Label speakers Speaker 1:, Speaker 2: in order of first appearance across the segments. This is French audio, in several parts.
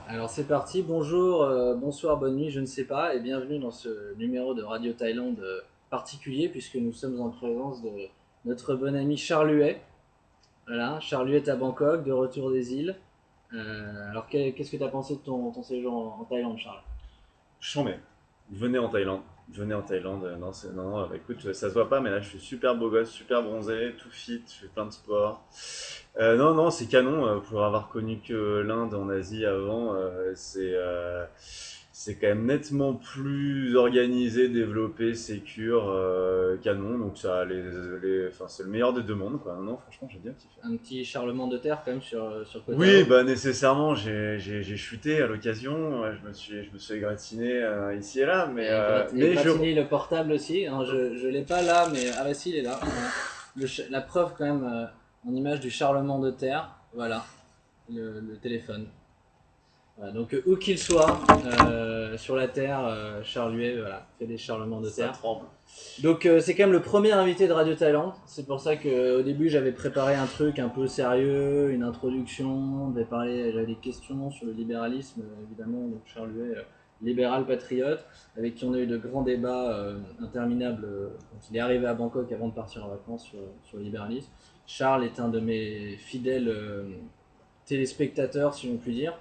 Speaker 1: Alors c'est parti, bonjour, bonsoir, bonne nuit, je ne sais pas, et bienvenue dans ce numéro de Radio Thaïlande particulier, puisque nous sommes en présence de notre bon ami Charles Huet. Voilà, Charles Huet à Bangkok, de retour des îles. Alors qu'est-ce que tu as pensé de ton séjour en Thaïlande, Charles?
Speaker 2: Chambé. Venez en Thaïlande. Venez en Thaïlande. Non, non, écoute, ça se voit pas, mais là, je suis super beau gosse, super bronzé, tout fit, je fais plein de sport. Non, non, c'est canon. Pour avoir connu que l'Inde en Asie avant, c'est quand même nettement plus organisé, développé, sécure, canon. Donc, enfin, c'est le meilleur des deux mondes, quoi. Non, franchement, j'ai bien kiffé.
Speaker 1: Un petit charlement de terre quand même sur Koh
Speaker 2: Oui,
Speaker 1: Tao.
Speaker 2: bah nécessairement, j'ai chuté à l'occasion, je me suis égratigné ici et là,
Speaker 1: Et égratigner le portable aussi, hein, je l'ai pas là, mais ah bah si, il est là. Voilà. La preuve quand même en image du charlement de terre, voilà, le téléphone. Voilà, donc où qu'il soit sur la Terre, Charles Huet voilà, fait des charlements de
Speaker 2: ça
Speaker 1: terre.
Speaker 2: tremble.
Speaker 1: Donc c'est quand même le premier invité de Radio Thaïlande. C'est pour ça qu'au début j'avais préparé un truc un peu sérieux, une introduction, j'avais des questions sur le libéralisme évidemment. Donc Charles Huet, libéral patriote, avec qui on a eu de grands débats interminables quand il est arrivé à Bangkok avant de partir en vacances sur le libéralisme. Charles est un de mes fidèles téléspectateurs, si on peut dire.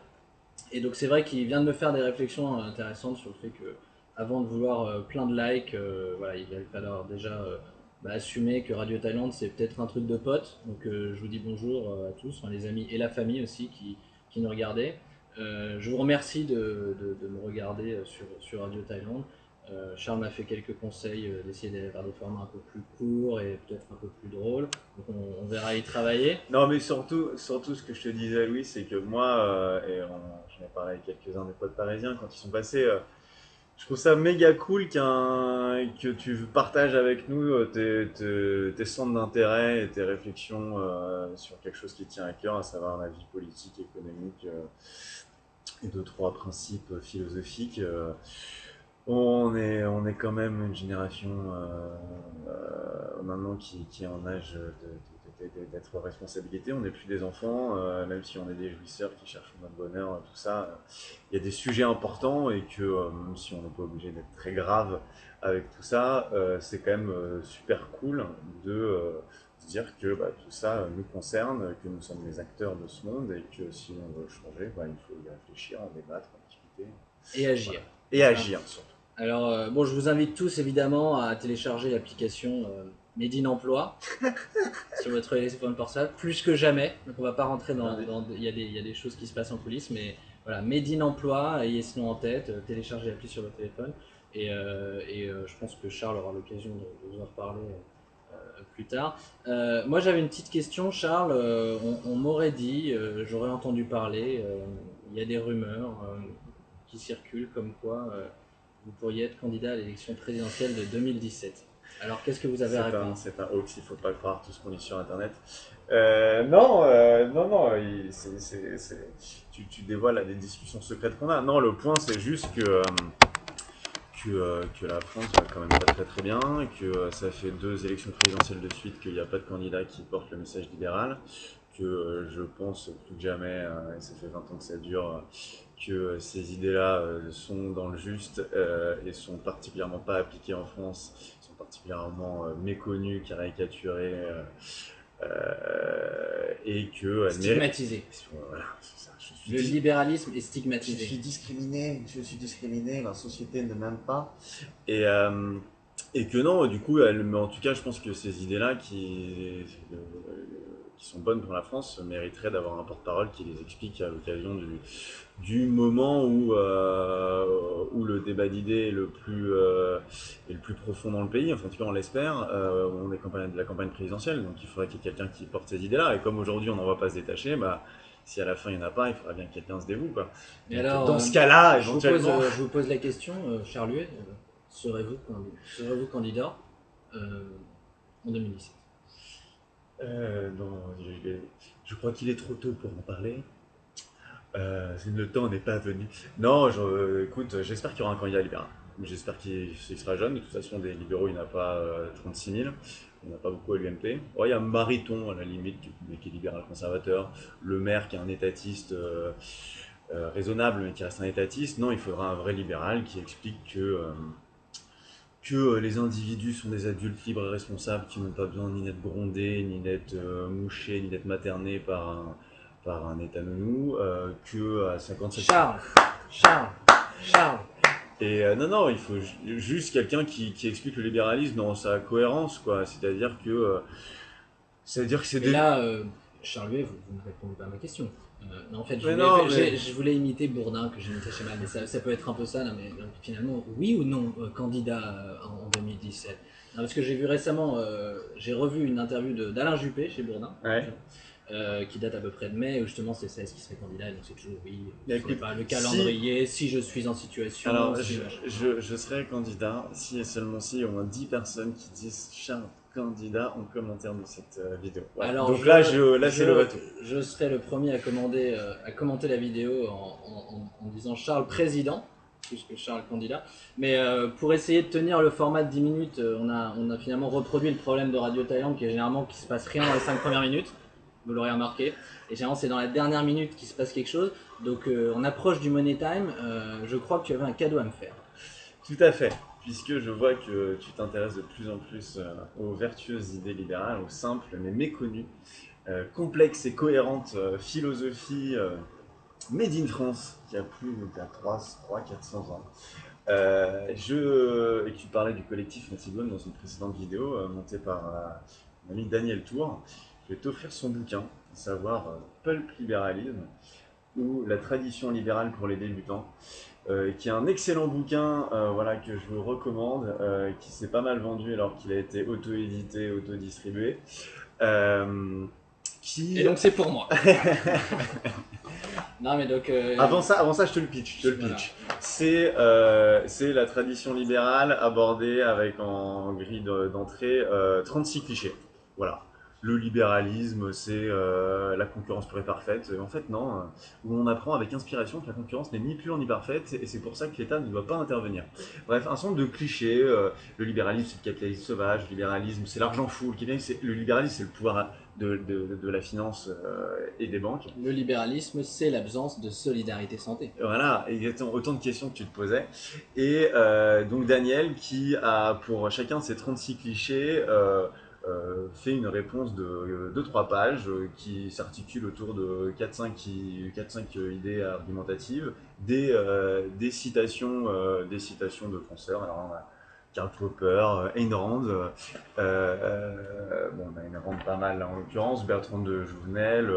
Speaker 1: Et donc c'est vrai qu'il vient de me faire des réflexions intéressantes sur le fait que avant de vouloir plein de likes, voilà, il va falloir déjà assumer que Radio Thaïlande c'est peut-être un truc de potes. Donc je vous dis bonjour à tous, enfin, les amis et la famille aussi qui nous regardaient. Je vous remercie de me regarder sur Radio Thaïlande. Charles m'a fait quelques conseils d'essayer d'aller vers des formats un peu plus courts et peut-être un peu plus drôles. Donc on verra y travailler.
Speaker 2: Non, mais surtout, ce que je te disais, Louis, c'est que moi, j'en ai parlé avec quelques-uns des potes parisiens quand ils sont passés. Je trouve ça méga cool que tu partages avec nous tes centres d'intérêt et tes réflexions sur quelque chose qui te tient à cœur, à savoir la vie politique, économique et deux, trois principes philosophiques. On est quand même une génération maintenant qui est en âge d'être responsabilité. On n'est plus des enfants, même si on est des jouisseurs qui cherchent notre bonheur, tout ça. Il y a des sujets importants et que même si on n'est pas obligé d'être très grave avec tout ça, c'est quand même super cool de dire que tout ça nous concerne, que nous sommes les acteurs de ce monde et que si on veut changer, il faut y réfléchir, en débattre, en discuter.
Speaker 1: Et agir.
Speaker 2: Voilà. Et
Speaker 1: Voilà.
Speaker 2: agir surtout.
Speaker 1: Alors, bon, je vous invite tous évidemment à télécharger l'application Made in Emploi sur votre téléphone portable, plus que jamais. Donc, on va pas rentrer il y a des choses qui se passent en coulisses, mais voilà, Made in Emploi, ayez ce nom en tête, téléchargez l'appli sur votre téléphone. Je pense que Charles aura l'occasion de vous en reparler plus tard. Moi, j'avais une petite question, Charles. On m'aurait dit, j'aurais entendu parler, il y a des rumeurs qui circulent comme quoi vous pourriez être candidat à l'élection présidentielle de 2017. Alors, qu'est-ce que vous avez à répondre?
Speaker 2: C'est un hoax, il ne faut pas croire tout ce qu'on lit sur Internet. Non, non, non, tu dévoiles là, des discussions secrètes qu'on a. Non, le point, c'est juste que la France va quand même pas très très bien, que ça fait deux élections présidentielles de suite qu'il n'y a pas de candidat qui porte le message libéral, que je pense plus que jamais, et ça fait 20 ans que ça dure, que ces idées-là sont dans le juste et sont particulièrement pas appliquées en France, sont particulièrement méconnues, caricaturées, et que
Speaker 1: Stigmatisé.
Speaker 2: voilà, c'est ça.
Speaker 1: Le libéralisme est
Speaker 2: Je
Speaker 1: stigmatisé.
Speaker 2: suis discriminé, je suis discriminé, la société ne m'aime pas. Et, et que non, du coup, mais en tout cas, je pense que ces idées-là qui sont bonnes pour la France mériteraient d'avoir un porte-parole qui les explique à l'occasion du moment où le débat d'idées est le plus profond dans le pays. Enfin, en tout cas, on l'espère. On est de la campagne présidentielle, donc il faudrait qu'il y ait quelqu'un qui porte ces idées-là. Et comme aujourd'hui, on n'en va pas se détacher, si à la fin il n'y en a pas, il faudra bien que quelqu'un se dévoue, quoi.
Speaker 1: Mais
Speaker 2: Donc,
Speaker 1: alors,
Speaker 2: dans ce cas-là,
Speaker 1: je
Speaker 2: éventuellement.
Speaker 1: vous pose la question, Charles Huet, serez-vous candidat en 2017?
Speaker 2: Non, je crois qu'il est trop tôt pour en parler. Le temps n'est pas venu. Non, écoute, j'espère qu'il y aura un candidat libéral. J'espère qu'il sera jeune. De toute façon, des libéraux, il n'y en a pas 36 000. Il n'y en a pas beaucoup à l'UMP. Oh, il y a Mariton, à la limite, qui est libéral conservateur. Le maire, qui est un étatiste raisonnable mais qui reste un étatiste. Non, il faudra un vrai libéral qui explique que les individus sont des adultes libres et responsables qui n'ont pas besoin ni d'être grondés, ni d'être mouchés, ni d'être maternés par un état nounou, que à 57...
Speaker 1: Charles.
Speaker 2: Et non, il faut juste quelqu'un qui explique le libéralisme dans sa cohérence, quoi. C'est-à-dire que c'est
Speaker 1: Et
Speaker 2: des...
Speaker 1: là, Charles Huet, vous ne répondez pas à ma question. Non, en fait, je voulais imiter Bourdin, que j'imitais chez mal, mais ça peut être un peu ça, là, mais donc, finalement, oui ou non, candidat en 2017? Non, parce que j'ai vu récemment, j'ai revu une interview d'Alain Juppé chez Bourdin,
Speaker 2: Ouais.
Speaker 1: qui date à peu près de mai, où justement c'est est-ce qu'il serait candidat, et donc c'est toujours oui,
Speaker 2: Écoute,
Speaker 1: pas le calendrier, si je suis en situation.
Speaker 2: Alors,
Speaker 1: si
Speaker 2: je serai candidat si et seulement si il y a au moins 10 personnes qui disent Charles candidat en commentaire de cette vidéo. Voilà.
Speaker 1: Alors,
Speaker 2: donc là, c'est le veto.
Speaker 1: Je serai le premier à commenter la vidéo en disant Charles président, plus que Charles candidat. Mais pour essayer de tenir le format de 10 minutes, on a finalement reproduit le problème de Radio Thaïlande qui est généralement qu'il ne se passe rien dans les 5 premières minutes. Vous l'aurez remarqué. Et généralement, c'est dans la dernière minute qu'il se passe quelque chose. Donc, on approche du Money Time. Je crois que tu avais un cadeau à me faire.
Speaker 2: Tout à fait, puisque je vois que tu t'intéresses de plus en plus aux vertueuses idées libérales, aux simples mais méconnues, complexes et cohérentes philosophies made in France, qui a plus de 300-400 ans. Et tu parlais du collectif Antigone dans une précédente vidéo montée par mon ami Daniel Tour. Je vais t'offrir son bouquin, à savoir Pulp Libéralisme ou La tradition libérale pour les débutants. Qui est un excellent bouquin voilà, que je vous recommande, qui s'est pas mal vendu alors qu'il a été auto-édité, auto-distribué.
Speaker 1: Et donc c'est pour moi. Non mais donc...
Speaker 2: Avant ça, je te le pitch.
Speaker 1: Voilà.
Speaker 2: C'est la tradition libérale abordée avec en grille d'entrée 36 clichés. Voilà. Le libéralisme, c'est la concurrence pure et parfaite. En fait, non. Où on apprend avec inspiration que la concurrence n'est ni pure ni parfaite, et c'est pour ça que l'État ne doit pas intervenir. Bref, un certain nombre de clichés. Le libéralisme, c'est le capitalisme sauvage. Le libéralisme, c'est l'argent fou. Le libéralisme, c'est le pouvoir de la finance et des banques.
Speaker 1: Le libéralisme, c'est l'absence de solidarité santé.
Speaker 2: Voilà, exactement, autant de questions que tu te posais. Et donc Daniel, qui a pour chacun de ces 36 clichés fait une réponse de 2-3 pages qui s'articule autour de 4-5 idées argumentatives, des citations de penseurs. Alors, Karl Popper, Ayn Rand, Ayn Rand pas mal en l'occurrence, Bertrand de Jouvenel,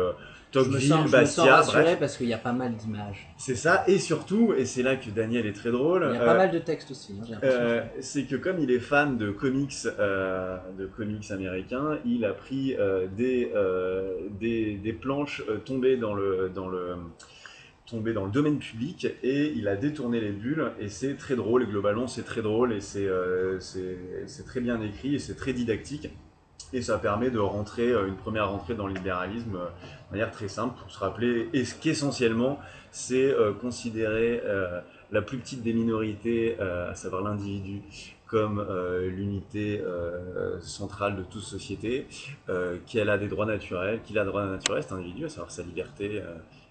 Speaker 2: Tocqueville, Bastiat, bref.
Speaker 1: Parce qu'il y a pas mal d'images.
Speaker 2: C'est ça, et surtout, et c'est là que Daniel est très drôle.
Speaker 1: Il y a pas mal de textes aussi, hein, j'ai l'impression.
Speaker 2: C'est que comme il est fan de comics américains, il a pris des planches tombées dans le domaine public et il a détourné les bulles et c'est très drôle et globalement c'est très drôle et c'est très bien écrit et c'est très didactique et ça permet de rentrer une première rentrée dans le libéralisme de manière très simple pour se rappeler qu'essentiellement c'est considérer la plus petite des minorités, à savoir l'individu, comme l'unité centrale de toute société, qu'il a des droits naturels, cet individu, à savoir sa liberté,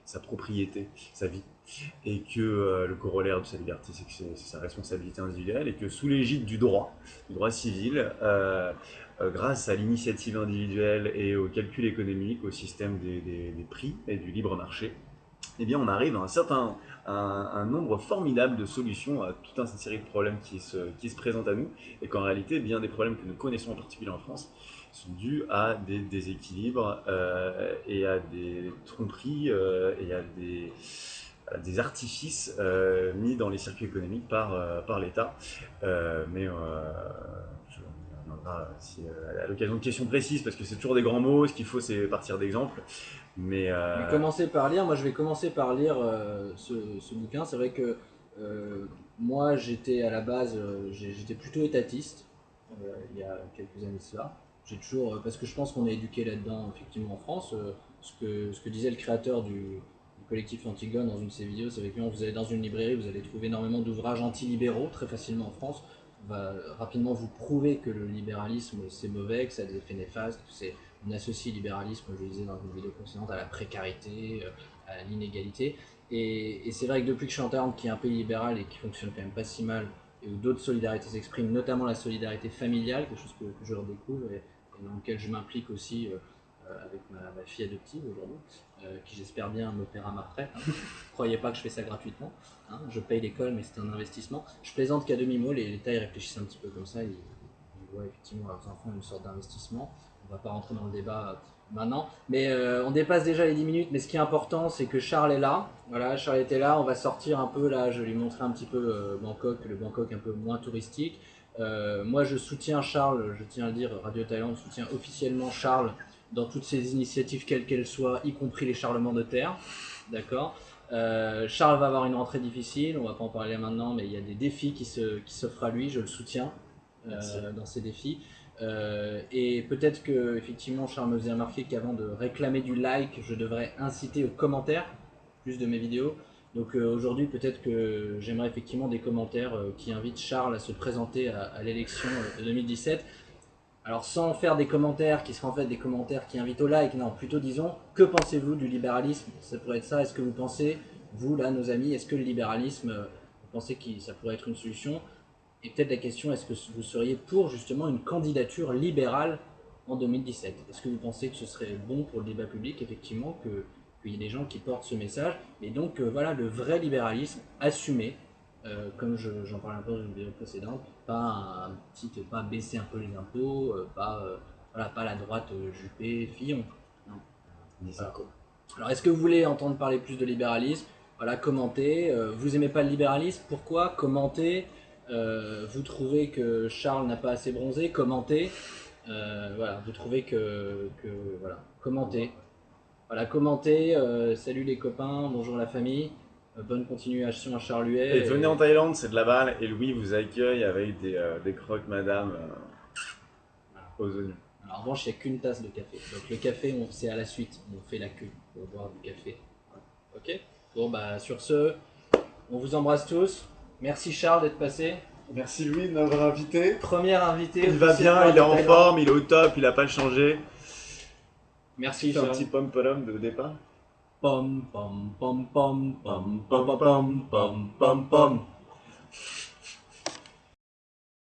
Speaker 2: sa propriété, sa vie, et que le corollaire de sa liberté, c'est que c'est sa responsabilité individuelle, et que sous l'égide du droit civil, grâce à l'initiative individuelle et au calcul économique, au système des prix et du libre marché, eh bien on arrive à un nombre formidable de solutions à toute une série de problèmes qui se présentent à nous, et qu'en réalité, bien des problèmes que nous connaissons en particulier en France sont dus à des déséquilibres et à des tromperies et à des artifices mis dans les circuits économiques par l'État. Mais je reviendra à l'occasion de questions précises, parce que c'est toujours des grands mots, ce qu'il faut c'est partir d'exemples. Mais
Speaker 1: commencer par lire, moi je vais commencer par lire ce bouquin. C'est vrai que moi j'étais à la base, j'étais plutôt étatiste il y a quelques années de cela. J'ai toujours, parce que je pense qu'on est éduqué là-dedans effectivement en France. Ce que disait le créateur du collectif Antigone dans une de ses vidéos, c'est que vous allez dans une librairie, vous allez trouver énormément d'ouvrages anti-libéraux très facilement en France. On va rapidement vous prouver que le libéralisme c'est mauvais, que ça a des effets néfastes, on associe libéralisme, je le disais dans une vidéo précédente, à la précarité, à l'inégalité. Et c'est vrai que depuis que je suis en Thaïlande, qui est un pays libéral et qui fonctionne quand même pas si mal, et où d'autres solidarités s'expriment, notamment la solidarité familiale, quelque chose que je redécouvre et dans lequel je m'implique aussi avec ma fille adoptive aujourd'hui, qui j'espère bien me paiera ma retraite. Hein. Croyez pas que je fais ça gratuitement. Hein. Je paye l'école, mais c'est un investissement. Je plaisante qu'à demi-mot, les Thaïs réfléchissent un petit peu comme ça. Ils voient effectivement leurs enfants une sorte d'investissement. On va pas rentrer dans le débat maintenant. Mais on dépasse déjà les 10 minutes. Mais ce qui est important, c'est que Charles est là. Voilà, Charles était là. On va sortir un peu là. Je vais lui montrer un petit peu Bangkok, le Bangkok un peu moins touristique. Moi, je soutiens Charles. Je tiens à le dire, Radio Thaïlande soutient officiellement Charles dans toutes ces initiatives, quelles qu'elles soient, y compris les charlements de terre. D'accord. Charles va avoir une rentrée difficile. On va pas en parler maintenant, mais il y a des défis qui s'offrent à lui. Je le soutiens dans ces défis. Et peut-être que effectivement Charles me faisait remarquer qu'avant de réclamer du like, je devrais inciter aux commentaires plus de mes vidéos. Donc aujourd'hui peut-être que j'aimerais effectivement des commentaires qui invitent Charles à se présenter à l'élection de 2017. Alors sans faire des commentaires qui seraient en fait des commentaires qui invitent au like, non, plutôt disons, que pensez-vous du libéralisme? Ça pourrait être ça, est-ce que vous pensez, vous là, nos amis, est-ce que le libéralisme, vous pensez que ça pourrait être une solution? Et peut-être la question, est-ce que vous seriez pour justement une candidature libérale en 2017? Est-ce que vous pensez que ce serait bon pour le débat public, effectivement, qu'il y ait des gens qui portent ce message? Et donc, voilà, le vrai libéralisme assumé, comme j'en parlais un peu dans une vidéo précédente, pas baisser un peu les impôts, voilà, pas la droite Juppé, Fillon. Non. Voilà. Alors, est-ce que vous voulez entendre parler plus de libéralisme? Voilà, commentez. Vous aimez pas le libéralisme? Pourquoi? Commentez. Vous trouvez que Charles n'a pas assez bronzé? Commentez. Voilà, vous trouvez voilà, commentez. Voilà, commentez. Salut les copains, bonjour la famille. Bonne continuation à Charles Huet.
Speaker 2: Et venez en Thaïlande, c'est de la balle, et Louis vous accueille avec des croques madame aux oignons.
Speaker 1: Alors, en revanche, il n'y a qu'une tasse de café. Donc le café, c'est à la suite. On fait la queue pour boire du café. Voilà. Ok. Bon, bah sur ce, on vous embrasse tous. Merci Charles d'être passé.
Speaker 2: Merci Louis de m'avoir invité.
Speaker 1: Premier invité.
Speaker 2: Il va bien, il est en forme, il est au top, il a pas changé.
Speaker 1: Merci
Speaker 2: C'est un
Speaker 1: Charles.
Speaker 2: petit pom-pom de départ.
Speaker 1: Pom pom pom pom pom pom pom pom pom pom.